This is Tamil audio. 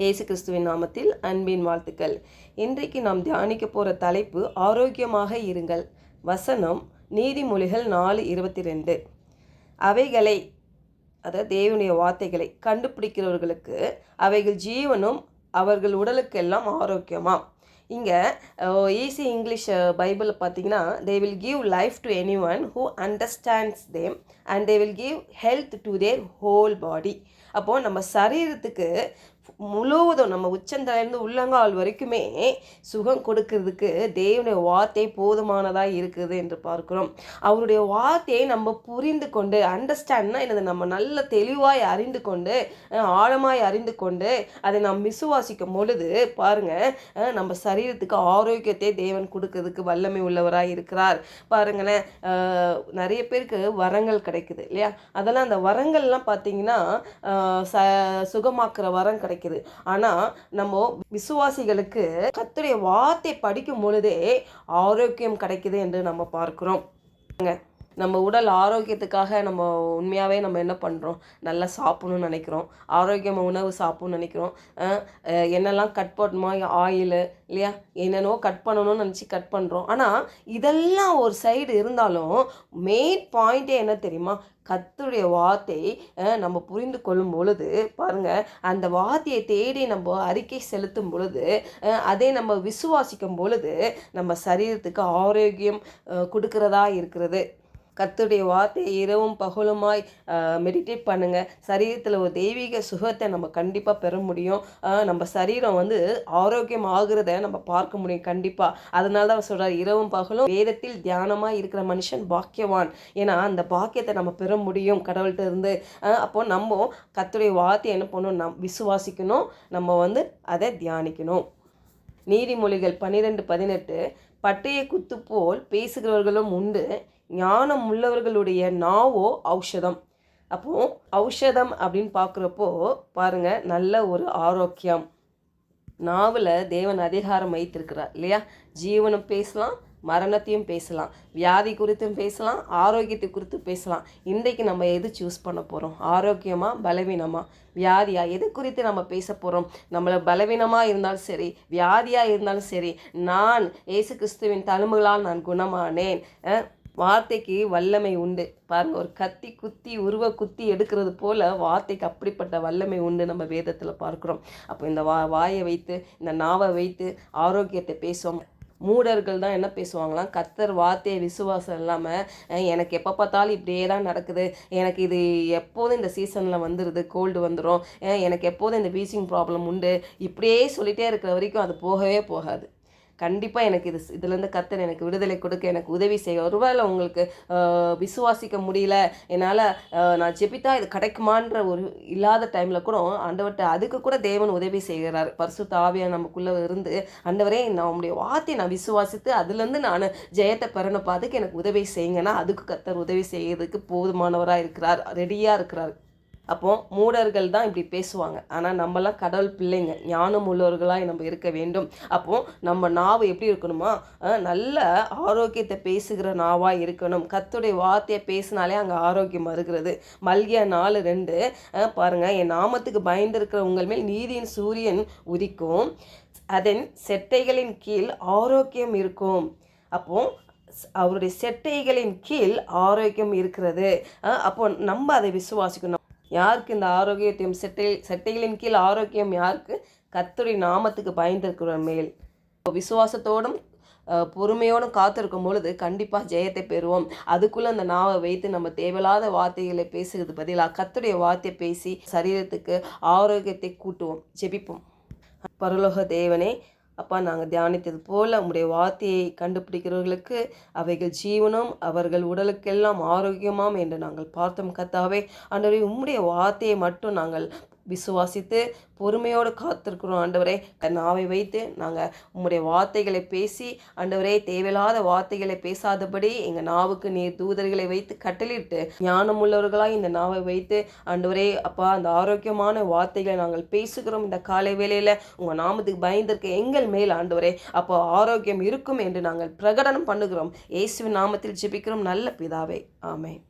இயேசு கிறிஸ்துவின் நாமத்தில் அன்பின் வாழ்த்துக்கள். இன்றைக்கு நாம் தியானிக்க போகிற தலைப்பு ஆரோக்கியமாக இருங்கள். வசனம் நீதிமொழிகள் 4:22. அவைகளை, அதாவது தேவனுடைய வார்த்தைகளை கண்டுபிடிக்கிறவர்களுக்கு அவைகள் ஜீவனும் அவர்கள் உடலுக்கெல்லாம் ஆரோக்கியமாம். இங்கே ஈஸி இங்கிலீஷ் பைபிள் பார்த்தீங்கன்னா, they will give life to any one who understands them and they will give health to their whole பாடி. அப்போது நம்ம சரீரத்துக்கு முழுவதும் நம்ம உச்சந்தலையிலேருந்து உள்ளங்கால் வரைக்குமே சுகம் கொடுக்கறதுக்கு தேவனுடைய வார்த்தை போதுமானதாக இருக்குது என்று பார்க்கிறோம். அவருடைய வார்த்தையை நம்ம புரிந்து கொண்டு, அண்டர்ஸ்டாண்ட்னா என்னது, நம்ம நல்ல தெளிவாய் அறிந்து கொண்டு, ஆழமாய் அறிந்து கொண்டு அதை நாம் விசுவாசிக்கும் பொழுது பாருங்கள், நம்ம சரீரத்துக்கு ஆரோக்கியத்தை தேவன் கொடுக்கறதுக்கு வல்லமை உள்ளவராக இருக்கிறார். பாருங்களேன், நிறைய பேருக்கு வரங்கள் கிடைக்குது இல்லையா? அதெல்லாம் அந்த வரங்கள்லாம் பார்த்தீங்கன்னா சுகமாக்குற வரம் கிடைக்குது. ஆனால் நம்ம விசுவாசிகளுக்கு கர்த்தருடைய வார்த்தை படிக்கும் பொழுதே ஆரோக்கியம் கிடைக்குது என்று நம்ம பார்க்கிறோம். நம்ம உடல் ஆரோக்கியத்துக்காக நம்ம உண்மையாகவே நம்ம என்ன பண்ணுறோம், நல்லா சாப்பிடணும்னு நினைக்கிறோம், ஆரோக்கியமாக உணவு சாப்பிட்ணுன்னு நினைக்கிறோம். என்னெல்லாம் கட் பண்ணுமா, ஆயிலு இல்லையா, என்னென்னோ கட் பண்ணணும்னு நினச்சி கட் பண்ணுறோம். ஆனால் இதெல்லாம் ஒரு சைடு இருந்தாலும் மெயின் பாயிண்ட்டே என்ன தெரியுமா, கர்த்தருடைய வார்த்தை நம்ம புரிந்து கொள்ளும் பொழுது பாருங்கள், அந்த வார்த்தையை தேடி நம்ம அறிக்கை செலுத்தும் பொழுது, அதை நம்ம விசுவாசிக்கும் பொழுது நம்ம சரீரத்துக்கு ஆரோக்கியம் கொடுக்கிறதா இருக்கிறது. கர்த்தருடைய வார்த்தையை இரவும் பகலுமாய் மெடிடேட் பண்ணுங்கள். சரீரத்தில் ஒரு தெய்வீக சுகத்தை நம்ம கண்டிப்பாக பெற முடியும். நம்ம சரீரம் ஆரோக்கியம் ஆகுறத நம்ம பார்க்க முடியும் கண்டிப்பாக. அதனால தான் சொல்கிறார், இரவும் பகலும் வேதத்தில் தியானமாக இருக்கிற மனுஷன் பாக்கியவான். ஏன்னா அந்த பாக்கியத்தை நம்ம பெற முடியும் கடவுள்கிட்ட இருந்து. அப்போ நம்ம கர்த்தருடைய வார்த்தையை என்ன பண்ணணும், நம் விசுவாசிக்கணும், நம்ம அதை தியானிக்கணும். நீதிமொழிகள் 12:18. பட்டய குத்து போல் பேசுகிறவர்களும் உண்டு, ஞானம் உள்ளவர்களுடைய நாவோ ஔஷதம். அப்போது ஔஷதம் அப்படின்னு பார்க்குறப்போ பாருங்கள், நல்ல ஒரு ஆரோக்கியம். நாவில் தேவன் அதிகாரம் வைத்திருக்கிறார் இல்லையா? ஜீவனும் பேசலாம், மரணத்தையும் பேசலாம், வியாதி குறித்தும் பேசலாம், ஆரோக்கியத்தை குறித்து பேசலாம். இன்றைக்கு நம்ம எது சூஸ் பண்ண போகிறோம், ஆரோக்கியமாக பலவீனமா வியாதியா, எது குறித்து நம்ம பேச போகிறோம்? நம்மளை பலவீனமாக இருந்தாலும் சரி, வியாதியாக இருந்தாலும் சரி, நான் இயேசு கிறிஸ்துவின் தழும்புகளால் நான் குணமானேன். வார்த்தைக்கு வல்லமை உண்டு. பாருங்கள், ஒரு கத்தி குத்தி குத்தி எடுக்கிறது போல் வார்த்தைக்கு அப்படிப்பட்ட வல்லமை உண்டு நம்ம வேதத்தில் பார்க்குறோம். அப்போ இந்த வாயை வைத்து, இந்த நாவை வைத்து ஆரோக்கியத்தை பேசுவோம். மூடர்கள் தான் என்ன பேசுவாங்களாம், கர்த்தர் வார்த்தையை விசுவாசம் இல்லாமல் எனக்கு எப்போ பார்த்தாலும் இப்படியே தான் நடக்குது, எனக்கு இது எப்போதும் இந்த சீசனில் வந்துடுது, கோல்டு வந்துடும், எனக்கு எப்போதும் இந்த வீசிங் ப்ராப்ளம் உண்டு, இப்படியே சொல்லிகிட்டே இருக்கிற வரைக்கும் அது போகவே போகாது. கண்டிப்பாக எனக்கு இதுலேருந்து கர்த்தர் எனக்கு விடுதலை கொடுக்க, எனக்கு உதவி செய்ய. ஒருவேளை உங்களுக்கு விசுவாசிக்க முடியல, என்னால் நான் ஜெபித்தா இது கிடைக்குமான்ற ஒரு இல்லாத டைமில் கூட ஆண்டவர்கிட்ட அதுக்கு கூட தேவன் உதவி செய்கிறார். பரிசுத்த ஆவியாக நமக்குள்ளே இருந்து, ஆண்டவரே நம்முடைய வார்த்தையை நான் விசுவாசித்து அதுலேருந்து நான் ஜெயத்தை பெறணுப்பா, அதுக்கு எனக்கு உதவி செய்யுங்கன்னா அதுக்கு கர்த்தர் உதவி செய்யறதுக்கு போதுமானவராக இருக்கிறார், ரெடியாக இருக்கிறார். அப்போது மூடர்கள் தான் இப்படி பேசுவாங்க. ஆனால் நம்மலாம் கடவுள் பிள்ளைங்க, ஞானம் உள்ளவர்களாக நம்ம இருக்க வேண்டும். அப்போது நம்ம நாவு எப்படி இருக்கணுமா, நல்ல ஆரோக்கியத்தை பேசுகிற நாவாக இருக்கணும். கர்த்தருடைய வார்த்தையை பேசினாலே அங்கே ஆரோக்கியம் வருகிறது. மல்கியா 4:2 பாருங்கள், என் நாமத்துக்கு பயந்திருக்கிற உங்கள் மேல் நீதியின் சூரியன் உதிக்கும், அதன் செட்டைகளின் கீழ் ஆரோக்கியம் இருக்கும். அப்போது அவருடைய செட்டைகளின் கீழ் ஆரோக்கியம் இருக்கிறது. அப்போ நம்ம அதை விசுவாசிக்கணும். யாருக்கு இந்த ஆரோக்கியத்தையும் செட்டைகளின் கீழ் ஆரோக்கியம் யாருக்கு? கர்த்தருடைய நாமத்துக்கு பயந்திருக்கிற மேல். விசுவாசத்தோடும் பொறுமையோடும் காத்திருக்கும் பொழுது கண்டிப்பாக ஜெயத்தை பெறுவோம். அதுக்குள்ளே அந்த நாவை வைத்து நம்ம தேவையில்லாத வார்த்தைகளை பேசுகிறது பதிலாக கர்த்தருடைய வார்த்தையை பேசி சரீரத்துக்கு ஆரோக்கியத்தை கூட்டுவோம். ஜெபிப்போம். பரலோக தேவனே, அப்பா, நாங்கள் தியானித்தது போல் உம்முடைய வார்த்தையை கண்டுபிடிக்கிறவர்களுக்கு அவைகள் ஜீவனும் அவர்கள் உடலுக்கெல்லாம் ஆரோக்கியமாம் என்று நாங்கள் பார்த்தோம். கர்த்தாவே, ஆண்டவரே, உம்முடைய வார்த்தையை மட்டும் நாங்கள் விசுவாசித்து பொறுமையோடு காத்திருக்கிறோம். ஆண்டவரே, நாவை வைத்து நாங்கள் உம்முடைய வார்த்தைகளை பேசி, ஆண்டவரே, தேவையில்லாத வார்த்தைகளை பேசாதபடி எங்கள் நாவுக்கு நீர் தூதர்களை வைத்து கட்டளிட்டு ஞானம் உள்ளவர்களாக இந்த நாவை வைத்து, ஆண்டவரே அப்பா, அந்த ஆரோக்கியமான வார்த்தைகளை நாங்கள் பேசுகிறோம். இந்த காலை வேளையில் உங்கள் நாமத்துக்கு பயந்திருக்க எங்கள் மேல் ஆண்டவரே அப்போ ஆரோக்கியம் இருக்கும் என்று நாங்கள் பிரகடனம் பண்ணுகிறோம். இயேசுவின் நாமத்தில் ஜெபிக்கிறோம் நல்ல பிதாவே, ஆமென்.